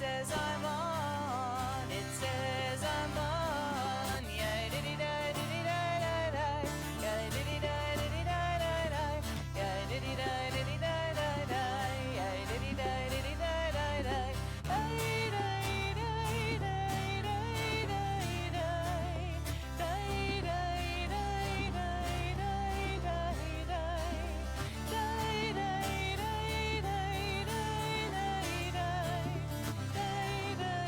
says I'm on. It says I'm on. Yeah, diddy da diddy da da da. Yeah, diddy da diddy da da da. Yeah, diddy da diddy da da da. Yeah, diddy da diddy da da da. Hey, day, day, day, day, day, day. Day, day, day, day, day, day, day. Day, day, day, day, day, day, day. Day, day.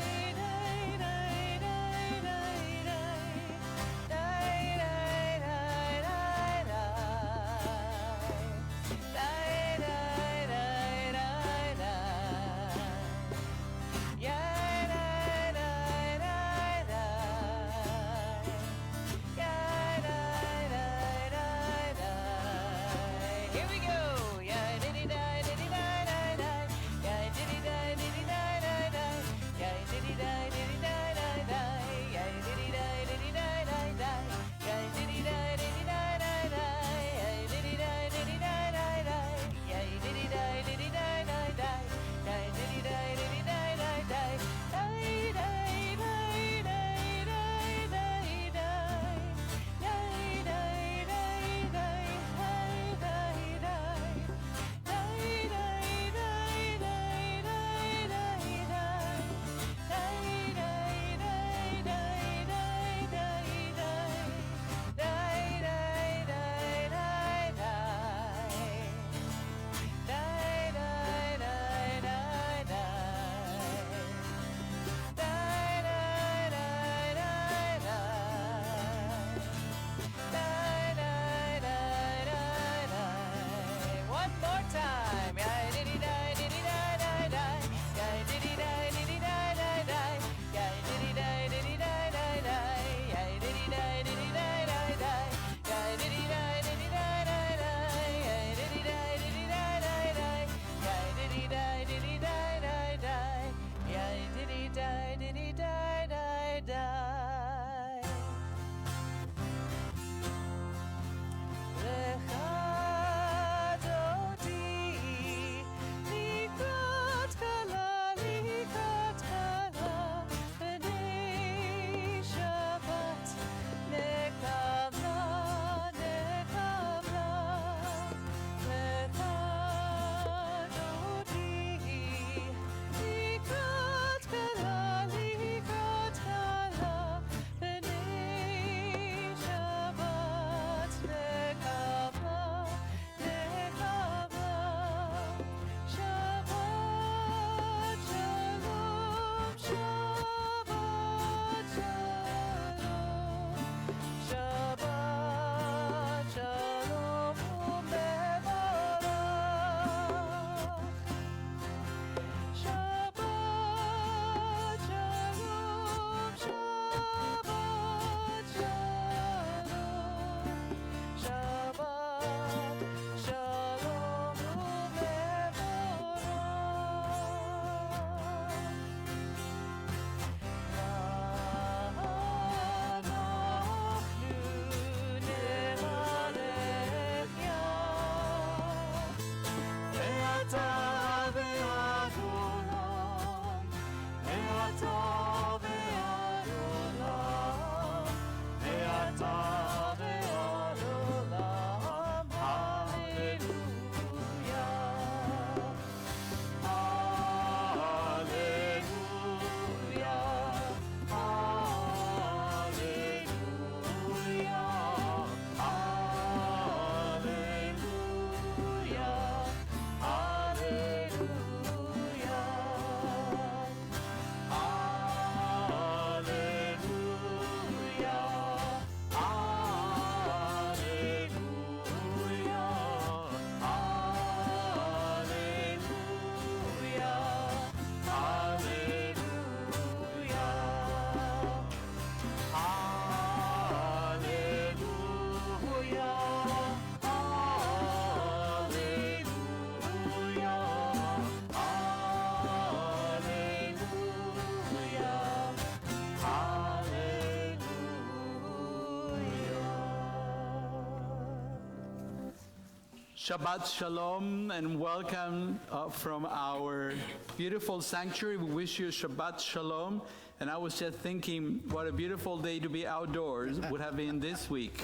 Shabbat Shalom and welcome from our beautiful sanctuary. We wish you Shabbat Shalom. And I was just thinking what a beautiful day to be outdoors would have been this week.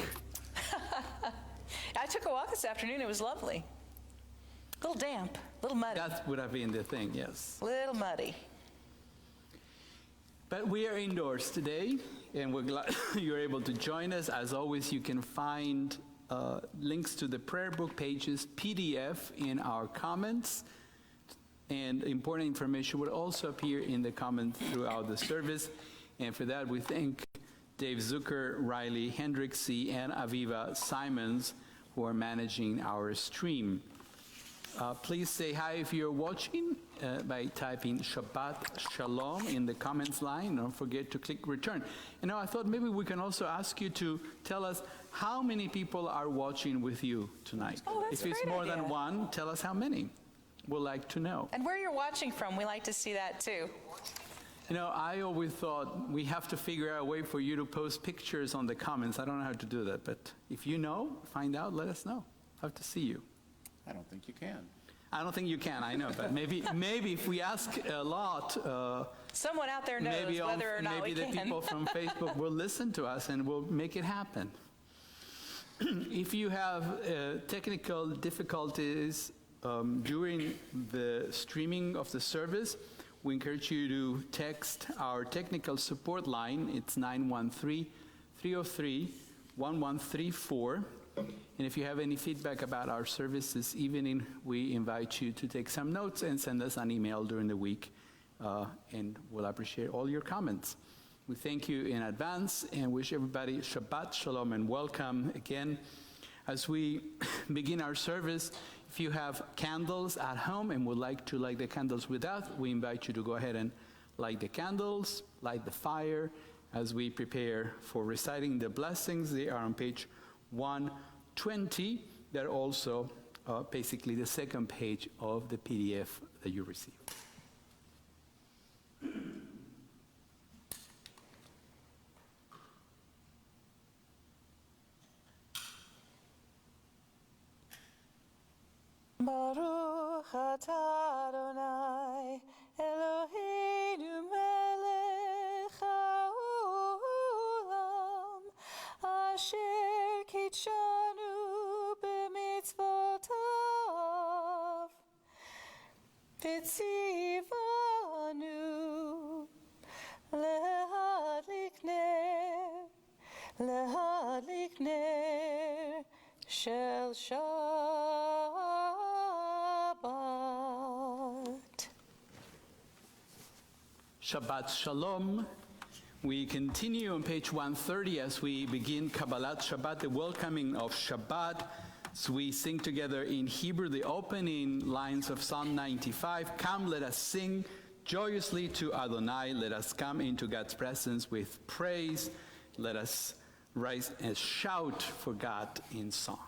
I took a walk this afternoon. It was lovely. A little damp, a little muddy. That would have been the thing, yes. A little muddy. But we are indoors today, and we're glad you're able to join us. As always, you can find links to the prayer book pages, PDF in our comments, and important information will also appear in the comments throughout the service. And for that, we thank Dave Zucker, Riley Hendricksey, and Aviva Simons, who are managing our stream. Please say hi if you're watching by typing Shabbat Shalom in the comments line. Don't forget to click return. You know, I thought maybe we can also ask you to tell us how many people are watching with you tonight. Oh, that's if it's a great more idea. than one, tell us how many. We'd like to know. And where you're watching from, we like to see that too. You know, I always thought we have to figure out a way for you to post pictures on the comments. I don't know how to do that, but if you know, find out, let us know. I'd love to see you. I don't think you can. I don't think you can, I know, but maybe if we ask a lot, Someone out there knows whether or not we maybe can. the people from Facebook will listen to us and we'll make it happen. If you have technical difficulties during the streaming of the service, we encourage you to text our technical support line. It's 913-303-1134. And if you have any feedback about our service this evening, we invite you to take some notes and send us an email during the week, and we'll appreciate all your comments. We thank you in advance and wish everybody Shabbat Shalom and welcome again. As we begin our service, if you have candles at home and would like to light the candles with us, we invite you to go ahead and light the candles, light the fire as we prepare for reciting the blessings. They are on page 120. They're also basically the second page of the PDF that you received. Baruch atah Adonai Eloheinu melech haolam asher kitshanu b'mitzvotav v'tzivanu lehadlik ner shel Shabbat. Shabbat Shalom. We continue on page 130 as we begin Kabbalat Shabbat, the welcoming of Shabbat. So we sing together in Hebrew the opening lines of Psalm 95. Come, let us sing joyously to Adonai. Let us come into God's presence with praise. Let us rise and shout for God in song.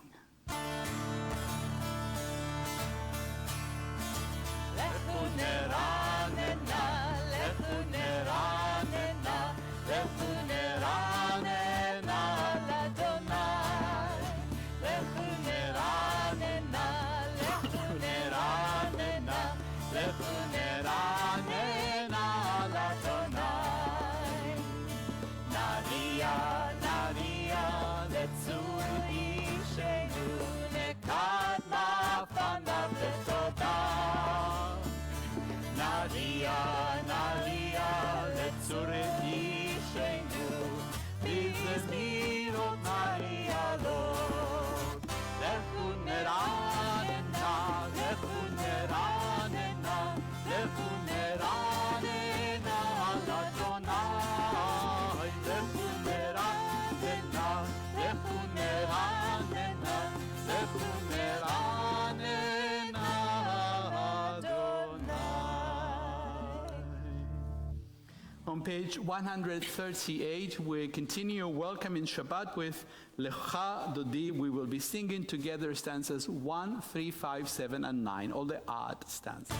On page 138, we continue welcoming Shabbat with Lecha Dodi. We will be singing together stanzas 1, 3, 5, 7, and 9, all the odd stanzas.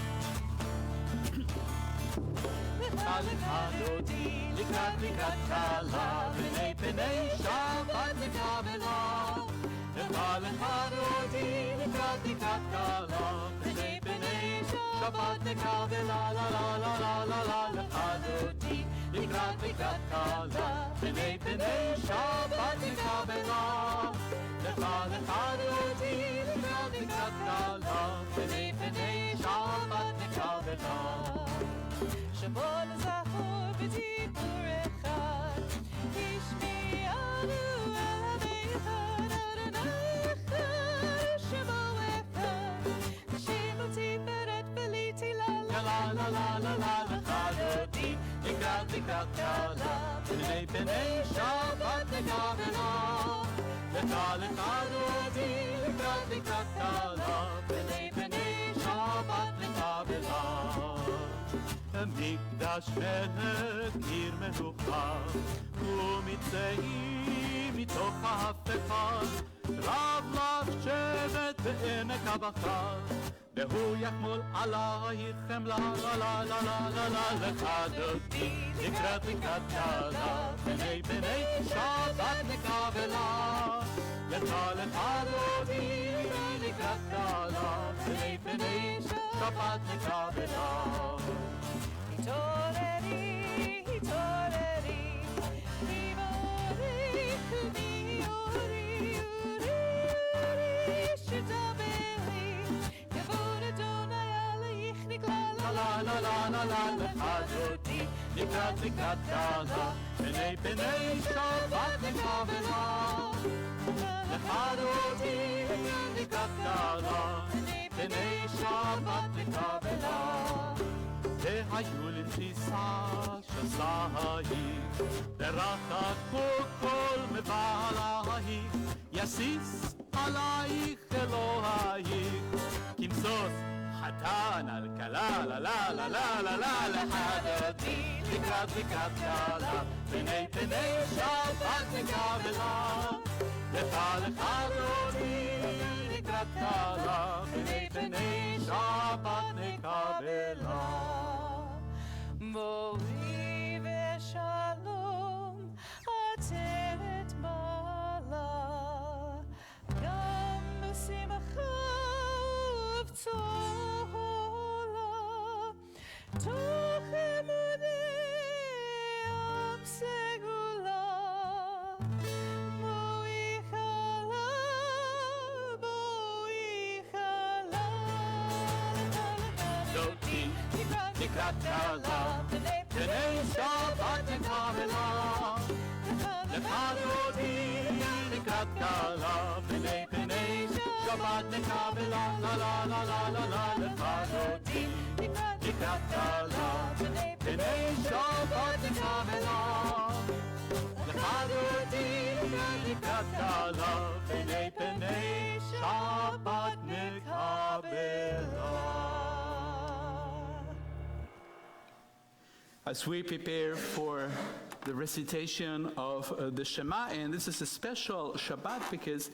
לקראת קלה, בני פני שבת לקרבלה, לך אותי לקראת ברכת כלה, פני פני שבת נקבלה, לה לה לה לה לה לה, לך אותי לקראת ברכת כלה, פני פני שבת נקבלה, לך אותי לקראת ברכת כלה, פני פני שבת נקבלה. שבוע לזכור בדיבור אחד, השמיענו אל הביחד, אדוני אחד, שמו אחד, כשירותי פרד וליתי לה לה לה לה לה לה, לך אותי לקראת ברכת כלה, פני פני שבת נקבלה, לך אותי לקראת ברכת כלה, פני פני שבת נקבלה. מקדש מלך עיר מלוכה, ומצאים מתוך ההפכה, רב לך שבט בעמק הבכר, והוא יחמול עלייך חמלה, לה לה לה לה לה לה, לך אותי לקראת ברכת כלה, פני פני שבת נקבלה, לך אותי לקראת כלה, פני פני שבת נקבלה. התעוררי, התעוררי, תימורי, קומי, אורי, אורי, אורי, שתדברי, כבוד אדוני עלייך נגלה, לה לה לה לה לה, לך אותי לקראת ברכת כלה, פני פני שבת נקבלה, לך אותי לקראת כלה, פני שבת נקבלה. והיו למתיסה שסייך, ורחקו כל מבעלייך, יסיס עלייך אלוהייך, כמסוס חתן על כלה, לה לה לה לה לה לה, לך אותי לקראת ברכת כלה, פני פני שבת נקבלה, לך אותי לקראת כלה, פני פני שבת נקבלה. בואי ושלום, עצרת מעלה, גם בשמחה ובצהלה, תוך אמוני עם סגולה, בואי חלה, בואי חלה, אותי לקראת כלה, פני שבת נקבלה, לך אותי לקראת כלה, פני פני שבת נקבלה, לה לה לה לה לה לה, לך אותי לקראת כלה, פני שבת נקבלה, לך אותי לקראת כלה, פני פני שבת נקבלה. As we prepare for the recitation of the Shema, and this is a special Shabbat because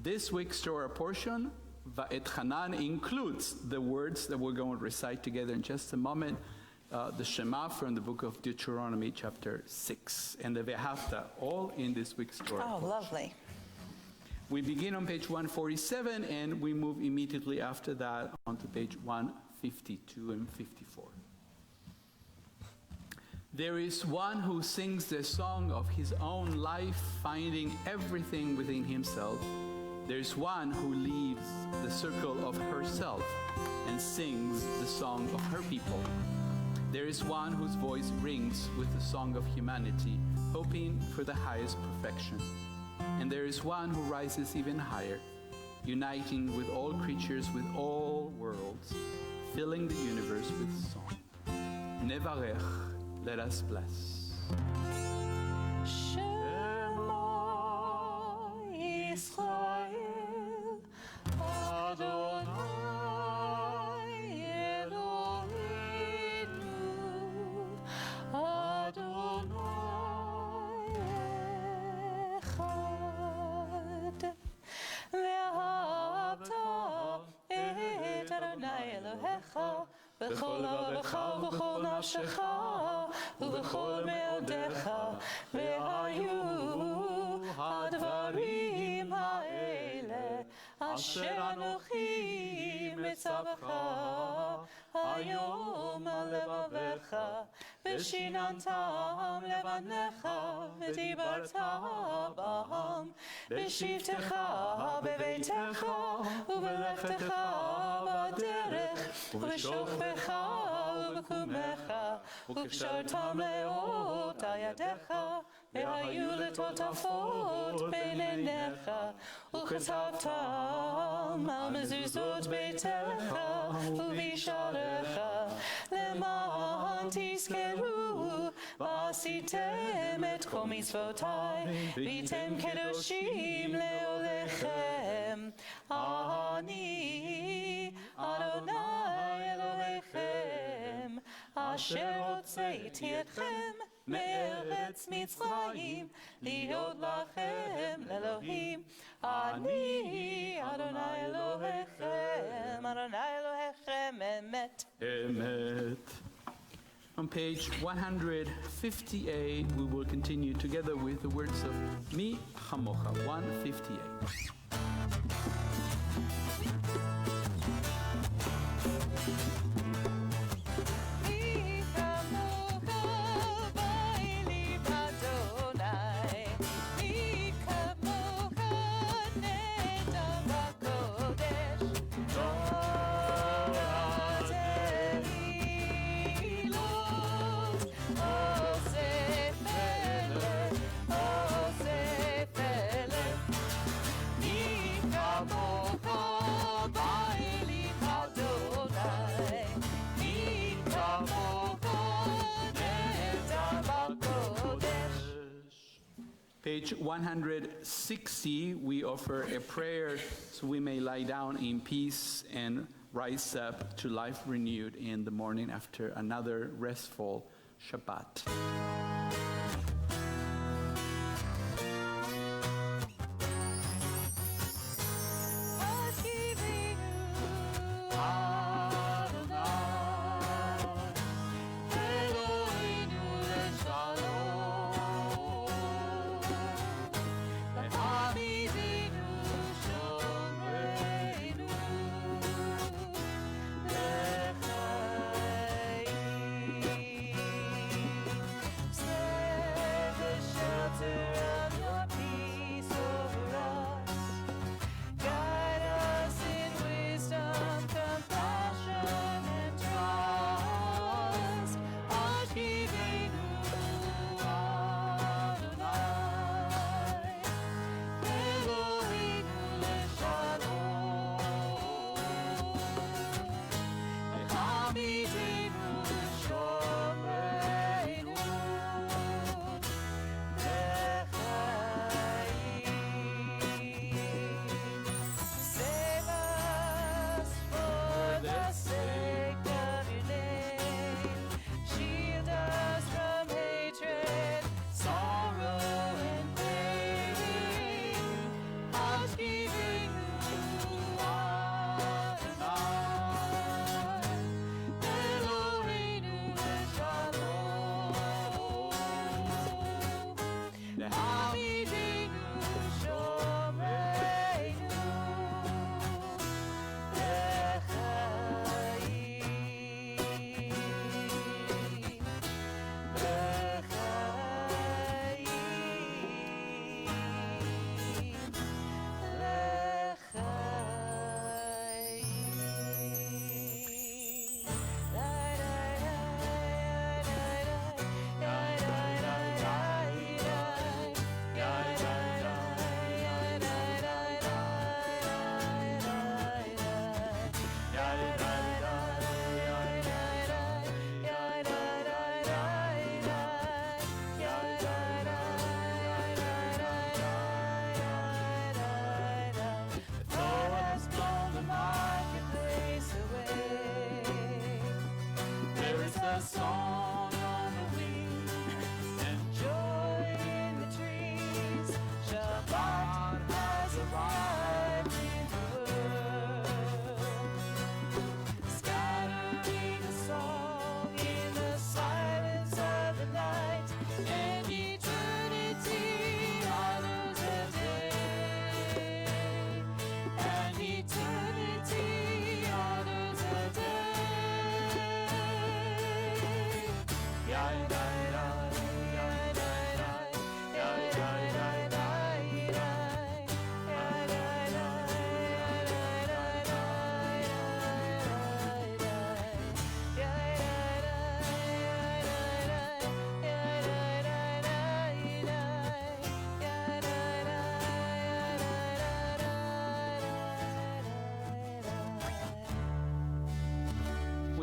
this week's Torah portion, Va'et Hanan, includes the words that we're going to recite together in just a moment, the Shema from the book of Deuteronomy chapter 6, and the Ve'ahavta, all in this week's Torah portion. lovely. We begin on page 147, and we move immediately after that onto page 152 and 54. There is one who sings the song of his own life, finding everything within himself. There is one who leaves the circle of herself and sings the song of her people. There is one whose voice rings with the song of humanity, hoping for the highest perfection. And there is one who rises even higher, uniting with all creatures, with all worlds, filling the universe with song. Nevarech, let us bless. Shema Yisrael, Adonai Eloheinu, Adonai Echad. ואהבת את אדוני אלוהיך בכל לבבך ובכל נפשך ובכל מאודיך, והיו הדברים האלה. אשר אנוכי מצווך היום על לבביך, ושיננתם לבניך, ודיברת בם, בשבתך בביתך, ובלכתך בדרך, ובשוכבך ובקומך, וקשרתם לאות על ידיך, והיו לטוטפות בין עיניך, וכתבתם על מזוזות ביתך ובשעריך, למען תזכרו ועשיתם את כל מצוותיי, והייתם קדושים לעולכם. אני אדוני אלוהיכם, אשר הוצאתי אתכם מארץ מצרים, להיות לכם לאלוהים. אני אדוני אלוהיכם, אדוני אלוהיכם אמת. Emet. On page 158, we will continue together with the words of Mi Chamocha, 158. Page 160, we offer a prayer so we may lie down in peace and rise up to life renewed in the morning after another restful Shabbat.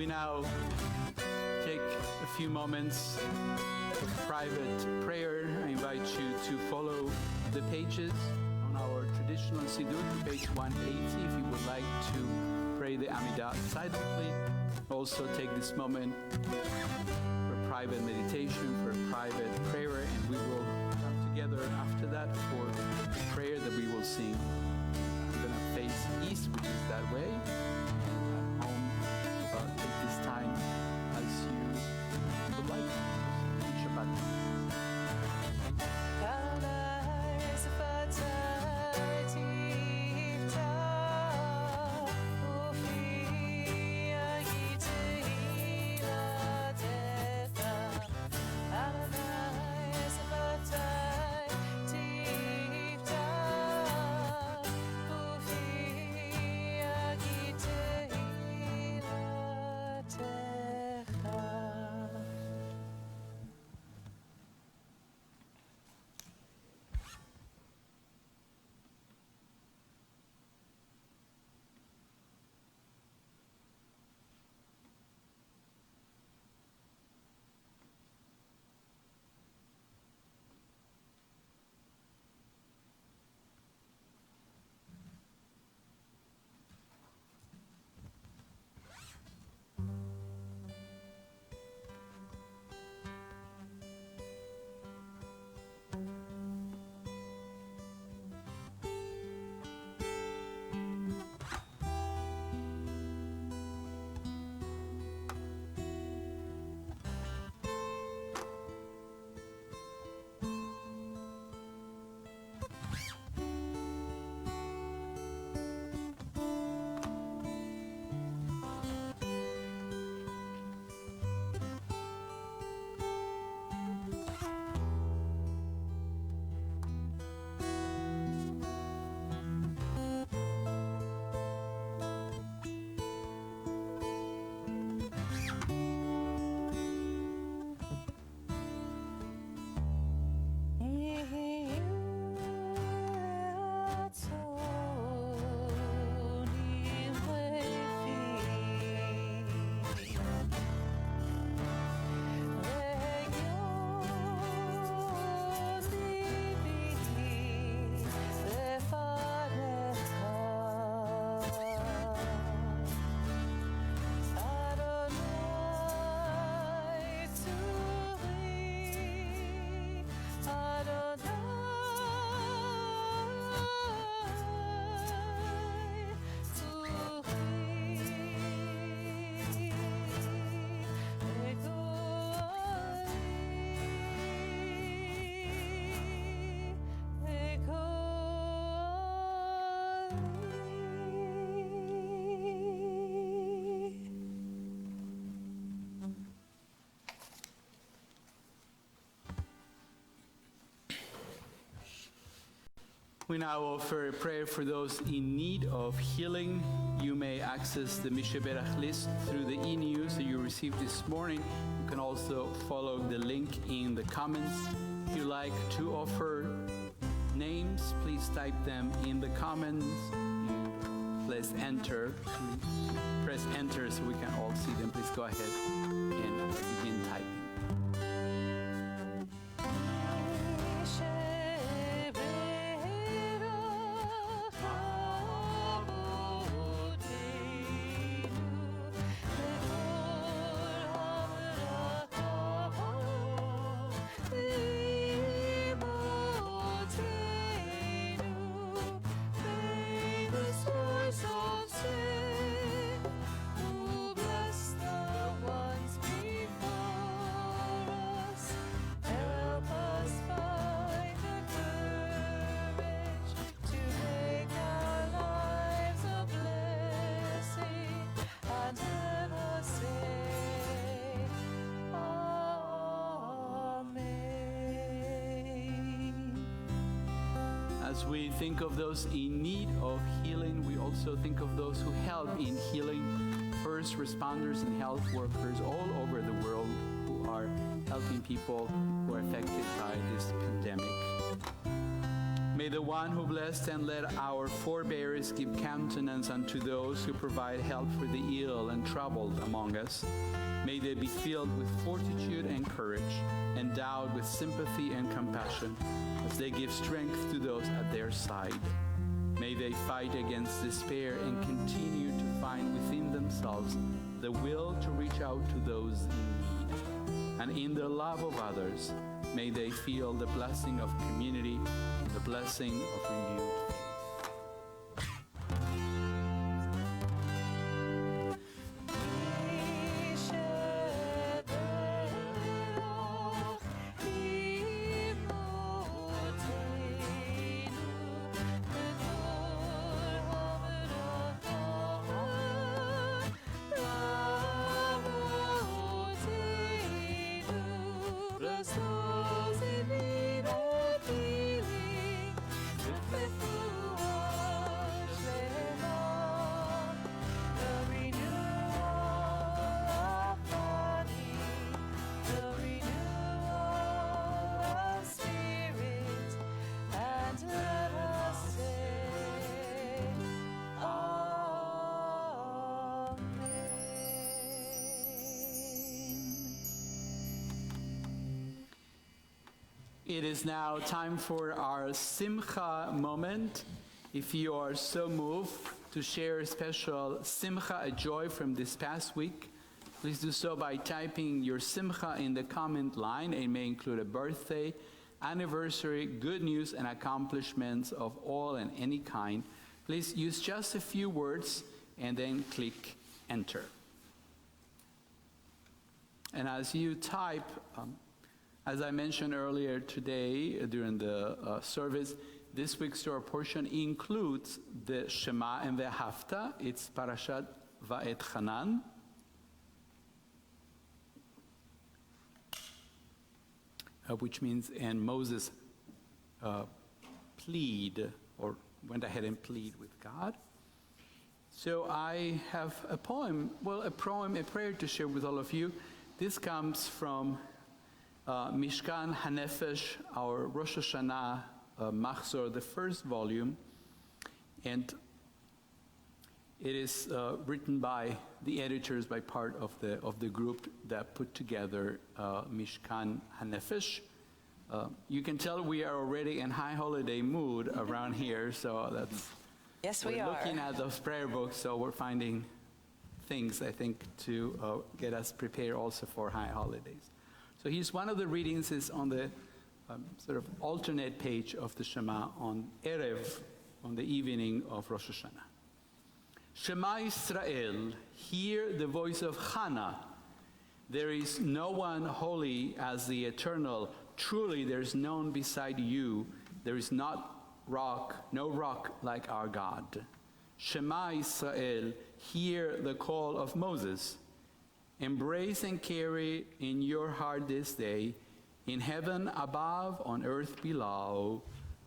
We now take a few moments of private prayer. I invite you to follow the pages on our traditional Siddur, page 180, if you would like to pray the Amidah silently. Also take this moment for private meditation, for private prayer, and we will come together after that for the prayer that we will sing. I'm going to face east, which is that way. At home, take this time as you would like. Shabbat. We now offer a prayer for those in need of healing. You may access the Misheberach list through the e-news that you received this morning. You can also follow the link in the comments. If you like to offer names, please type them in the comments. Press enter so we can all see them. Please go ahead and begin typing. As we think of those in need of healing, we also think of those who help in healing, first responders and health workers all over the world who are helping people who are affected by this pandemic. May the one who blessed and led our forebears give countenance unto those who provide help for the ill and troubled among us. May they be filled with fortitude and courage, endowed with sympathy and compassion, as they give strength to those at their side. May they fight against despair and continue to find within themselves the will to reach out to those in need. And in the love of others, may they feel the blessing of community, the blessing of renewed It is now time for our Simcha Moment. If you are so moved to share a special Simcha, a joy from this past week, please do so by typing your Simcha in the comment line. It may include a birthday, anniversary, good news, and accomplishments of all and any kind. Please use just a few words and then click Enter. And as you type, as I mentioned earlier today during the service, this week's Torah portion includes the Shema and the Hafta. It's Parashat Va'et Hanan. Which means, and Moses went ahead and plead with God. So I have a prayer to share with all of you. This comes from Mishkan HaNefesh, our Rosh Hashanah Machzor, the first volume, and it is written by the editors, by part of the group that put together Mishkan HaNefesh. You can tell we are already in high holiday mood around here, so that's Yes, we we're are. looking at those prayer books, so we're finding things, I think, to get us prepared also for high holidays. So here's one of the readings is on the sort of alternate page of the Shema on Erev, on the evening of Rosh Hashanah. Shema Yisrael, hear the voice of Chana. There is no one holy as the Eternal. Truly there is none beside you. There is no rock like our God. Shema Yisrael, hear the call of Moses. Embrace and carry in your heart this day, in heaven above, on earth below.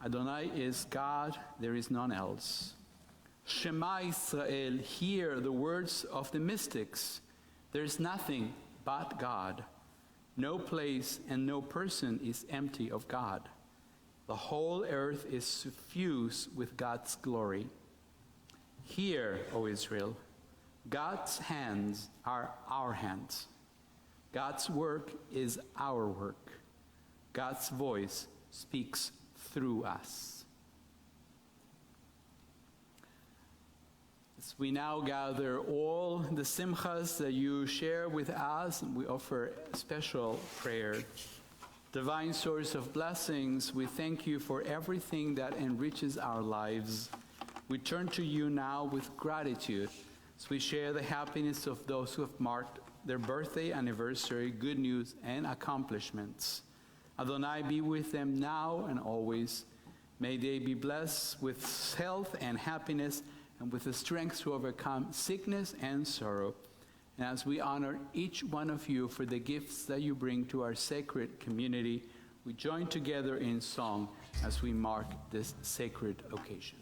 Adonai is God, there is none else. Shema Yisrael, hear the words of the mystics. There is nothing but God. No place and no person is empty of God. The whole earth is suffused with God's glory. Hear, O Israel, God's hands are our hands. God's work is our work. God's voice speaks through us. As we now gather all the simchas that you share with us, we offer a special prayer. Divine source of blessings, we thank you for everything that enriches our lives. We turn to you now with gratitude as we share the happiness of those who have marked their birthday, anniversary, good news, and accomplishments. Adonai, be with them now and always. May they be blessed with health and happiness and with the strength to overcome sickness and sorrow. And as we honor each one of you for the gifts that you bring to our sacred community, we join together in song as we mark this sacred occasion.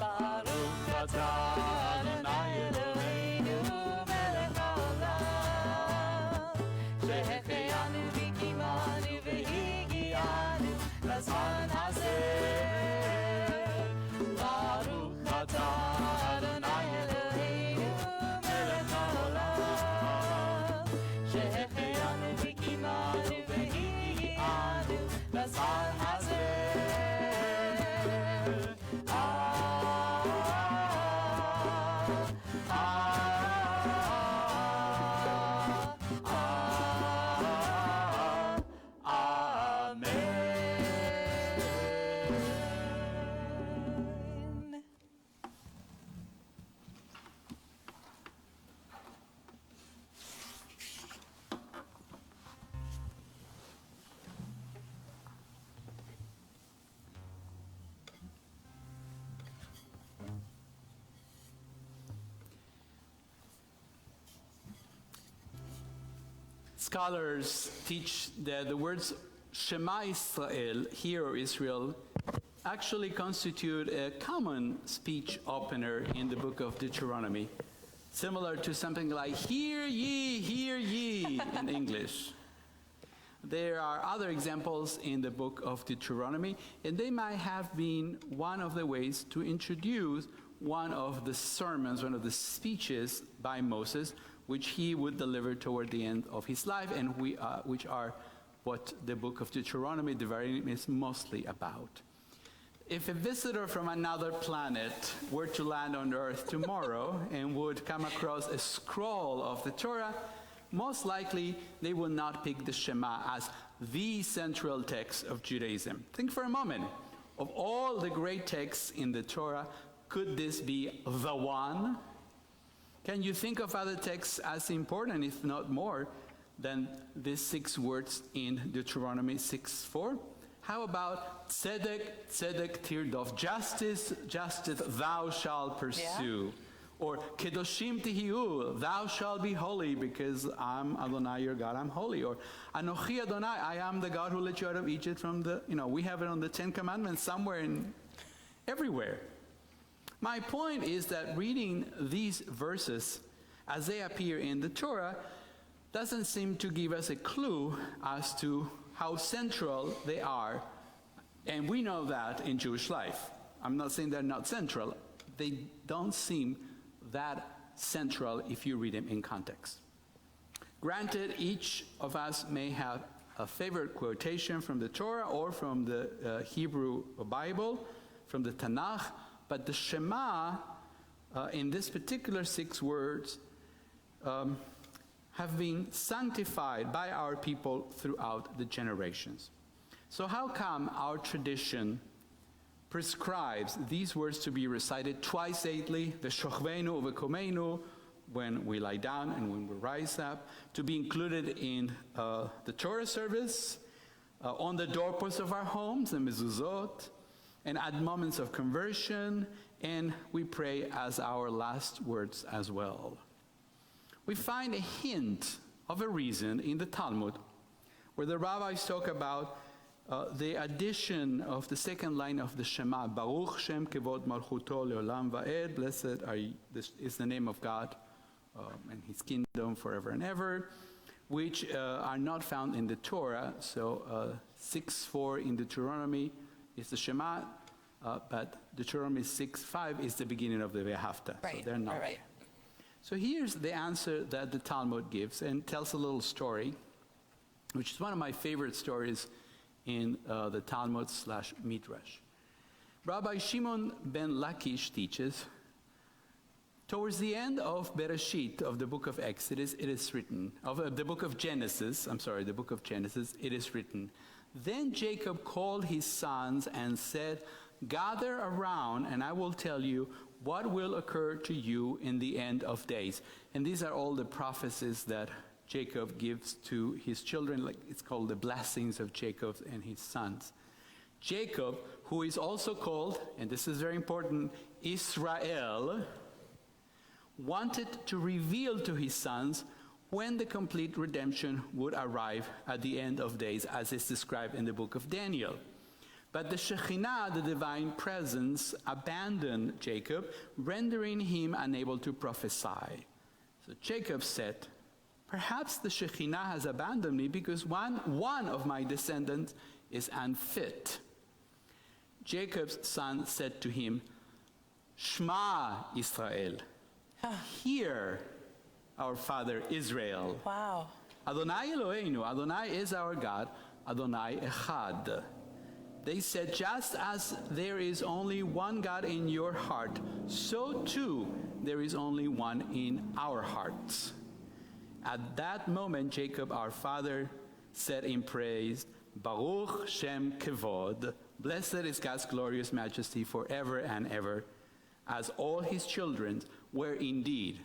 Baruch atah Adonai Eloheinu melech haolam, שהחיינו וקיימנו והגיענו Scholars teach that the words Shema Israel, hear Israel, actually constitute a common speech opener in the book of Deuteronomy, similar to something like hear ye in English. There are other examples in the book of Deuteronomy, and they might have been one of the ways to introduce one of the sermons, one of the speeches by Moses, which he would deliver toward the end of his life, and which are what the book of Deuteronomy, the very name, is mostly about. If a visitor from another planet were to land on Earth tomorrow and would come across a scroll of the Torah, most likely they will not pick the Shema as the central text of Judaism. Think for a moment. Of all the great texts in the Torah, could this be the one? Can you think of other texts as important, if not more, than these 6 words in Deuteronomy 6:4? How about tzedek, tzedek tirdov, justice, justice thou shalt pursue. Yeah. Or kedoshim tihiu, thou shalt be holy because I'm Adonai your God, I'm holy. Or anochi Adonai, I am the God who let you out of Egypt from the, we have it on the 10 Commandments somewhere everywhere. My point is that reading these verses as they appear in the Torah doesn't seem to give us a clue as to how central they are. And we know that in Jewish life. I'm not saying they're not central. They don't seem that central if you read them in context. Granted, each of us may have a favorite quotation from the Torah or from the Hebrew Bible, from the Tanakh, but the Shema, in this particular 6 words, have been sanctified by our people throughout the generations. So how come our tradition prescribes these words to be recited twice daily, v'shochveinu v'komeinu, when we lie down and when we rise up, to be included in the Torah service, on the doorposts of our homes, the mezuzot, and at moments of conversion, and we pray as our last words as well? We find a hint of a reason in the Talmud, where the rabbis talk about the addition of the second line of the Shema, Baruch Shem Kevod Malchuto Leolam Va'ed, blessed is the name of God and his kingdom forever and ever, which are not found in the Torah. So 6:4 in Deuteronomy is the Shema, but Deuteronomy 6:5 is the beginning of the Ve'ahavta. Right, so they're not. Right. So here's the answer that the Talmud gives, and tells a little story, which is one of my favorite stories in the Talmud / Midrash. Rabbi Shimon ben Lakish teaches, towards the end of Bereshit, of the book of Exodus, it is written, of the book of Genesis, it is written, then Jacob called his sons and said, gather around and I will tell you what will occur to you in the end of days. And these are all the prophecies that Jacob gives to his children. Like it's called the blessings of Jacob and his sons. Jacob, who is also called, and this is very important, Israel, wanted to reveal to his sons when the complete redemption would arrive at the end of days, as is described in the book of Daniel. But the Shekhinah, the divine presence, abandoned Jacob, rendering him unable to prophesy. So Jacob said, perhaps the Shekhinah has abandoned me because one of my descendants is unfit. Jacob's son said to him, Shema Israel, hear our father Israel. Wow. Adonai Eloheinu, Adonai is our God, Adonai Echad. They said, just as there is only one God in your heart, so too there is only one in our hearts. At that moment, Jacob, our father, said in praise, Baruch Shem Kevod, blessed is God's glorious majesty forever and ever, as all his children were indeed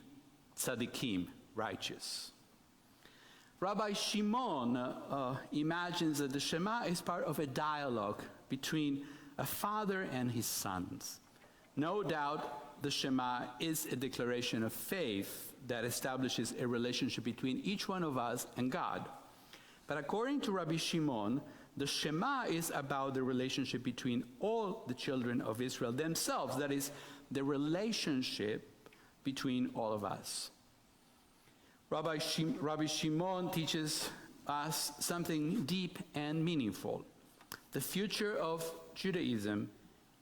tzaddikim, righteous. Rabbi Shimon imagines that the Shema is part of a dialogue between a father and his sons. No doubt the Shema is a declaration of faith that establishes a relationship between each one of us and God. But according to Rabbi Shimon, the Shema is about the relationship between all the children of Israel themselves. That is, the relationship between all of us. Rabbi Shimon teaches us something deep and meaningful. The future of Judaism,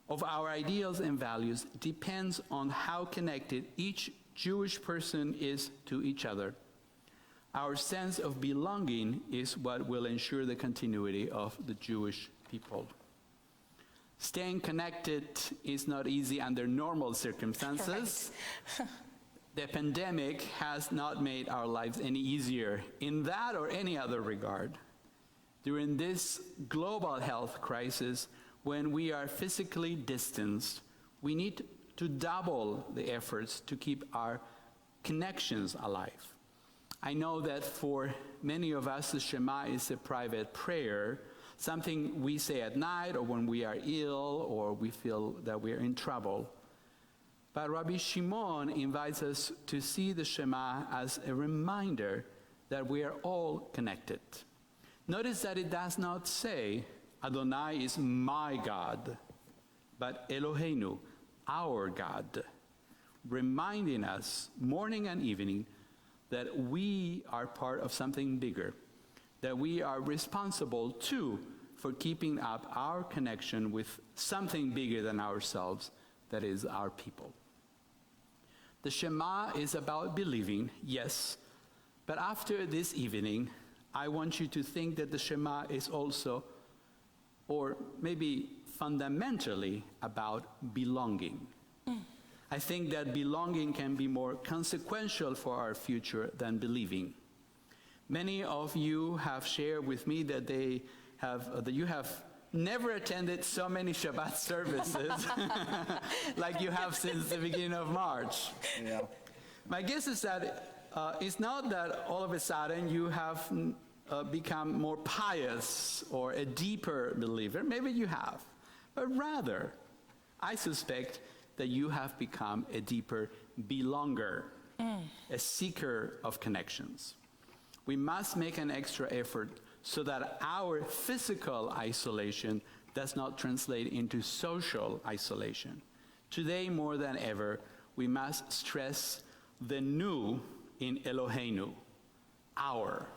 of our ideals and values, depends on how connected each Jewish person is to each other. Our sense of belonging is what will ensure the continuity of the Jewish people. Staying connected is not easy under normal circumstances. Right. The pandemic has not made our lives any easier in that or any other regard. During this global health crisis, when we are physically distanced, we need to double the efforts to keep our connections alive. I know that for many of us, the Shema is a private prayer, something we say at night or when we are ill or we feel that we are in trouble. But Rabbi Shimon invites us to see the Shema as a reminder that we are all connected. Notice that it does not say, Adonai is my God, but Eloheinu, our God, reminding us morning and evening that we are part of something bigger, that we are responsible too for keeping up our connection with something bigger than ourselves, that is our people. The Shema is about believing, yes, but after this evening, I want you to think that the Shema is also, or maybe fundamentally, about belonging. I think that belonging can be more consequential for our future than believing. Many of you have shared with me that you have never attended so many Shabbat services like you have since the beginning of March. Yeah. My guess is that it's not that all of a sudden you have become more pious or a deeper believer. Maybe you have. But rather, I suspect that you have become a deeper belonger, a seeker of connections. We must make an extra effort so that our physical isolation does not translate into social isolation. Today, more than ever, we must stress the new in Eloheinu, our.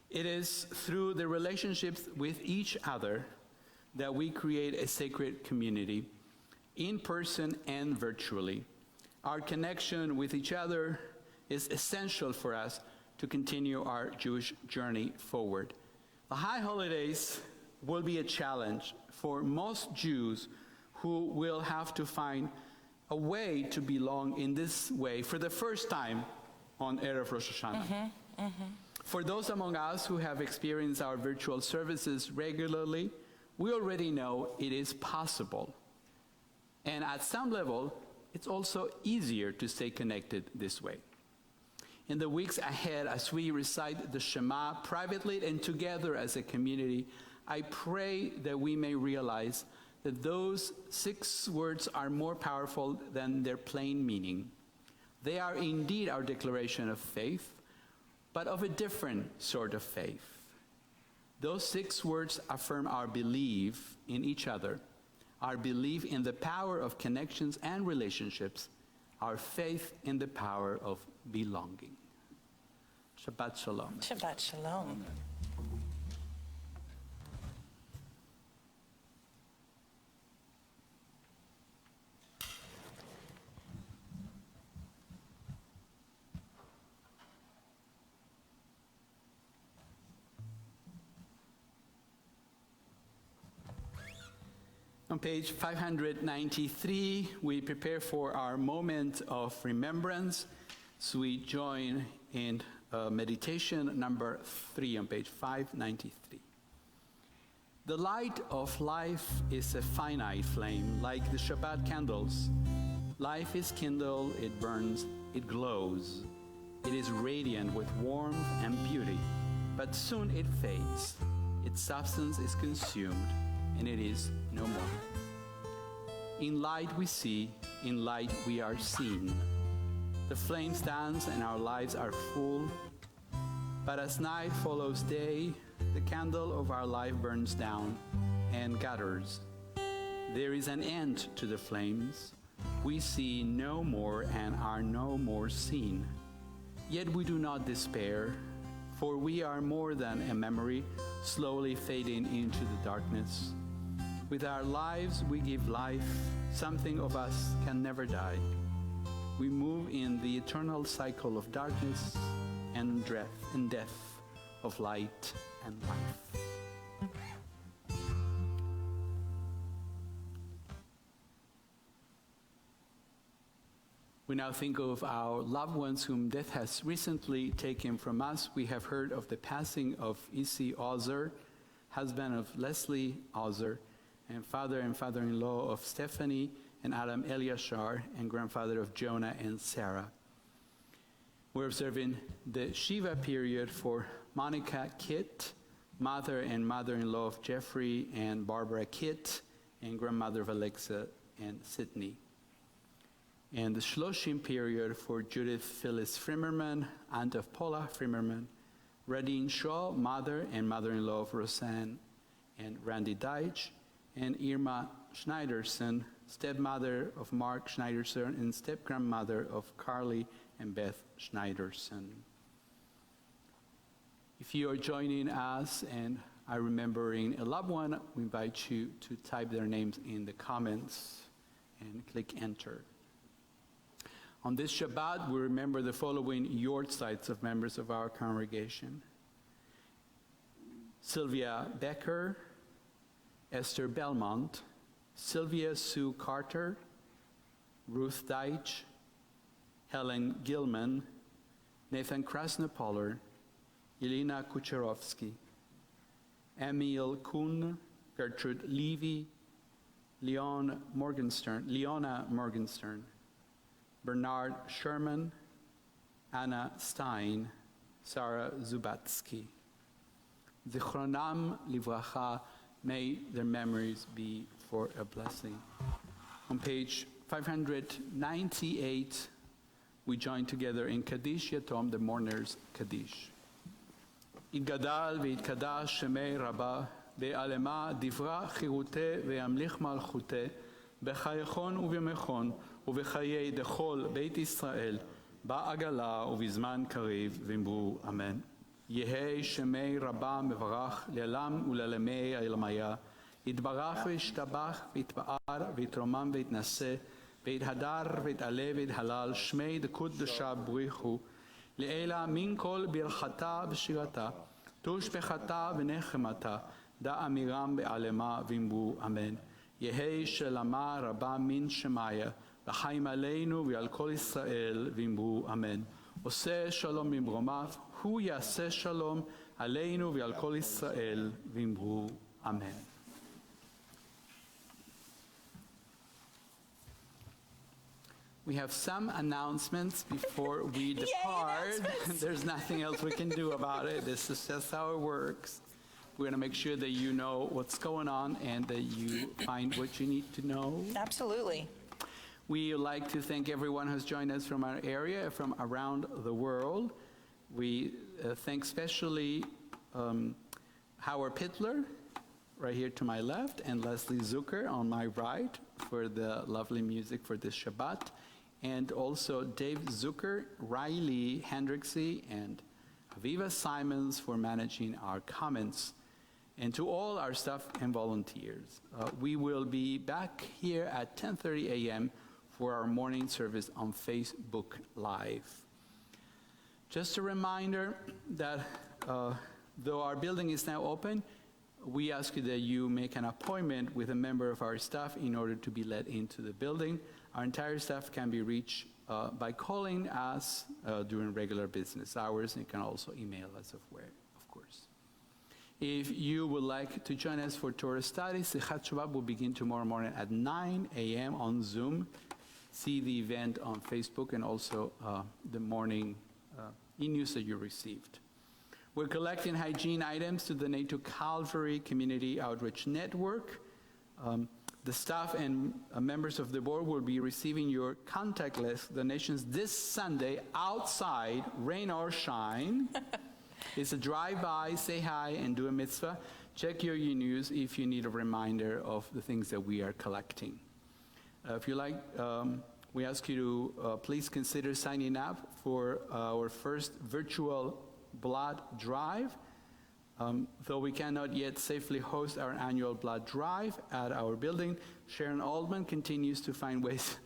It is through the relationships with each other that we create a sacred community, in person and virtually. Our connection with each other is essential for us to continue our Jewish journey forward. The high holidays will be a challenge for most Jews who will have to find a way to belong in this way for the first time on Erev Rosh Hashanah. For those among us who have experienced our virtual services regularly, we already know it is possible. And at some level, it's also easier to stay connected this way. In the weeks ahead, as we recite the Shema privately and together as a community, I pray that we may realize that those 6 words are more powerful than their plain meaning. They are indeed our declaration of faith, but of a different sort of faith. Those 6 words affirm our belief in each other, our belief in the power of connections and relationships, our faith in the power of belonging. Shabbat Shalom. Shabbat Shalom. On page 593, we prepare for our moment of remembrance. So we join in meditation number 3 on page 593. The light of life is a finite flame, like the Shabbat candles. Life is kindled, it burns, it glows. It is radiant with warmth and beauty, but soon it fades. Its substance is consumed, and it is no more. In light we see, in light we are seen. The flame stands and our lives are full, But as night follows day, the candle of our life burns down and gathers. There is an end to the flames. We see no more and are no more seen. Yet we do not despair, for we are more than a memory slowly fading into the darkness. With our lives we give life. Something of us can never die. We move in the eternal cycle of darkness and death, of light and life. We now think of our loved ones whom death has recently taken from us. We have heard of the passing of Issy Ozer, husband of Leslie Ozer, and father and father-in-law of Stephanie and Adam Eliashar, and grandfather of Jonah and Sarah. We're observing the Shiva period for Monica Kitt, mother and mother-in-law of Jeffrey and Barbara Kitt, and grandmother of Alexa and Sydney. And the Shloshim period for Judith Phyllis Frimmerman, aunt of Paula Frimmerman, Radine Shaw, mother and mother-in-law of Roseanne and Randy Deitch, and Irma Schneiderson, stepmother of Mark Schneiderson and step-grandmother of Carly and Beth Schneiderson. If you are joining us and are remembering a loved one, we invite you to type their names in the comments and click enter. On this Shabbat, we remember the following yortzites of members of our congregation: Sylvia Becker, Esther Belmont, Sylvia Sue Carter, Ruth Deitch, Helen Gilman, Nathan Krasnopoler, Elena Kucherovsky, Emil Kuhn, Gertrude Levy, Leona Morgenstern, Bernard Sherman, Anna Stein, Sarah Zubatsky. Zichronam livracha, may their memories be for a blessing. On page 598, we join together in Kaddish Yatom, the mourners' Kaddish. Yitgadal v'yitkadash shemei Rabbah, ve'alema divra chirute ve'amlich malchute, b'chayechon u'v'yomechon, ובחיי דכל בית ישראל, בעגלה ובזמן קריב, ואמרו אמן. יהי שמי רבה מברך לעולם ולעלמי העלמיה, יתברך וישתבח ויתפאר ויתרומם ויתנשא, ויתהדר ויתעלה ויתהלל, שמי דקודשה בריחו, לעילה מן כל ברכתה ושירתה, תושבחתה ונחמתה, דא אמירם בעלמה ואמרו אמן. יהי שלמה רבה מן שמיה, לחיים עלינו ועל כל ישראל, ואמרו אמן. עושה שלום במרומיו, הוא יעשה שלום עלינו ועל כל ישראל, ואמרו אמן. We have some announcements before we depart. There's nothing else we can do about it. This is just how it works. We're going to make sure that you know what's going on and that you find what you need to know. Absolutely. We would like to thank everyone who's joined us from our area, from around the world. We thank especially Howard Pittler, right here to my left, and Leslie Zucker on my right for the lovely music for this Shabbat. And also Dave Zucker, Riley Hendricksy, and Aviva Simons for managing our comments. And to all our staff and volunteers. We will be back here at 10:30 a.m. for our morning service on Facebook Live. Just a reminder that though our building is now open, we ask you that you make an appointment with a member of our staff in order to be let into the building. Our entire staff can be reached by calling us during regular business hours, and you can also email us of course. If you would like to join us for Torah studies, the Chat Shabbat will begin tomorrow morning at 9 a.m. on Zoom. See the event on Facebook and also the morning e-news that you received. We're collecting hygiene items to donate to Calvary Community Outreach Network. The staff and members of the board will be receiving your contactless donations this Sunday outside, rain or shine. It's a drive-by, say hi, and do a mitzvah. Check your e-news if you need a reminder of the things that we are collecting. If you like, we ask you to please consider signing up for our first virtual blood drive. Though we cannot yet safely host our annual blood drive at our building, Sharon Altman continues to find ways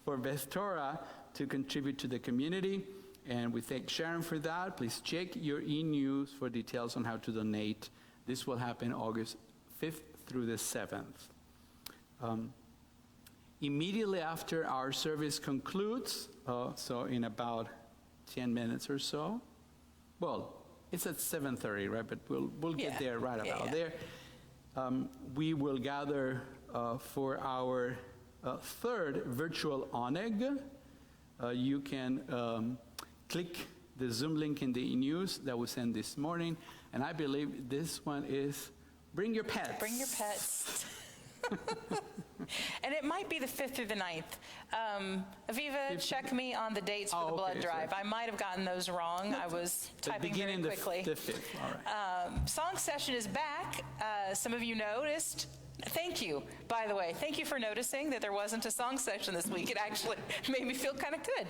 for Beth Torah to contribute to the community, and we thank Sharon for that. Please check your e-news for details on how to donate. This will happen August 5th through the 7th. Immediately after our service concludes, so in about 10 minutes or so, well, it's at 7:30, right? But we'll get there right about there. We will gather for our third virtual oneg. You can click the Zoom link in the e-news that was sent this morning, and I believe this one is bring your pets. Bring your pets. And it might be the 5th through the 9th. Aviva, check me on the dates for the blood drive. Sorry. I might have gotten those wrong. I was typing very quickly. The 5th, all right. Song session is back. Some of you noticed. Thank you, by the way. Thank you for noticing that there wasn't a song session this week. It actually made me feel kind of good.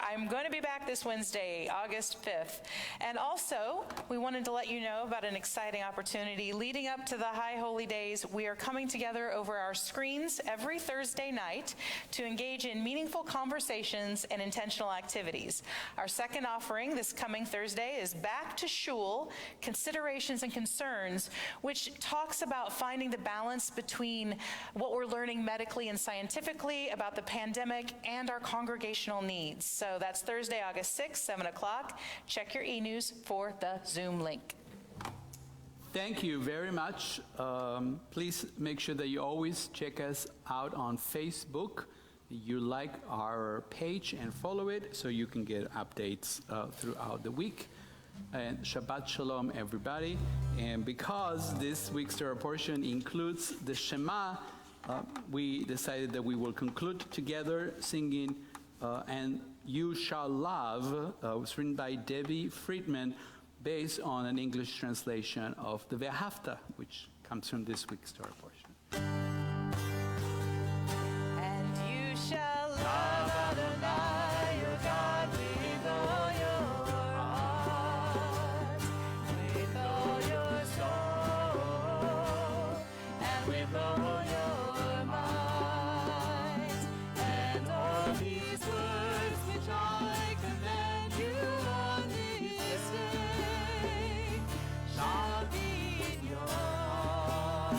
I'm going to be back this Wednesday, August 5th. And also, we wanted to let you know about an exciting opportunity. Leading up to the High Holy Days, we are coming together over our screens every Thursday night to engage in meaningful conversations and intentional activities. Our second offering this coming Thursday is Back to Shul, Considerations and Concerns, which talks about finding the balance between what we're learning medically and scientifically about the pandemic and our congregational needs. So that's Thursday, August 6th, 7 o'clock. Check your e-news for the Zoom link. Thank you very much. Please make sure that you always check us out on Facebook. You like our page and follow it so you can get updates throughout the week. And Shabbat Shalom, everybody. And because this week's Torah portion includes the Shema, we decided that we will conclude together singing And You Shall Love. It was written by Debbie Friedman, based on an English translation of the Ve'ahavta, which comes from this week's Torah portion. And you shall love Adonai, your God, with all your heart, with all your soul, and with all your might. And all these words which I command you on this day shall be in your heart,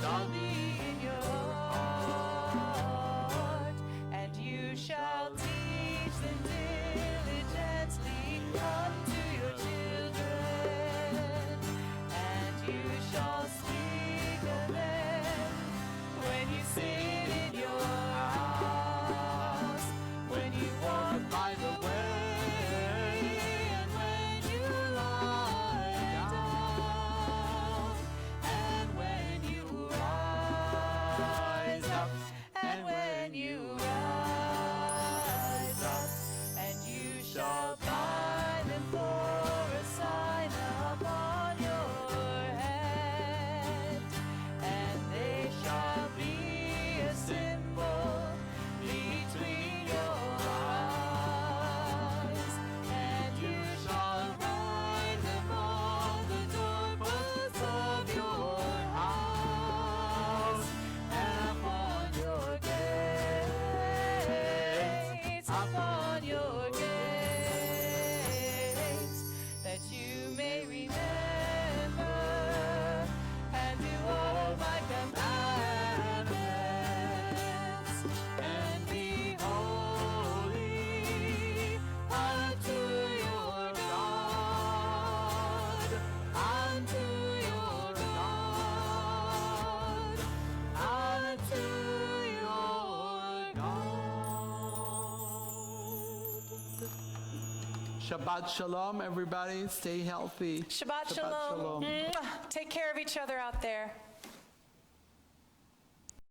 shall be in your heart, and you shall teach them diligently unto your children, and you shall speak of them when you sit in your house, when you walk by the way, and when you lie down, and when you rise up, and when you rise up, and you shall bind them for a sign upon your hand, and they shall be a symbol between your eyes, and you shall write them on the doorposts of your house, and upon your gates, that you may remember and do all my commandments, and be holy unto your God, unto your God, unto your God. Shabbat Shalom, everybody. Stay healthy. Shabbat shalom. Shalom. Mwah. Take care of each other out there.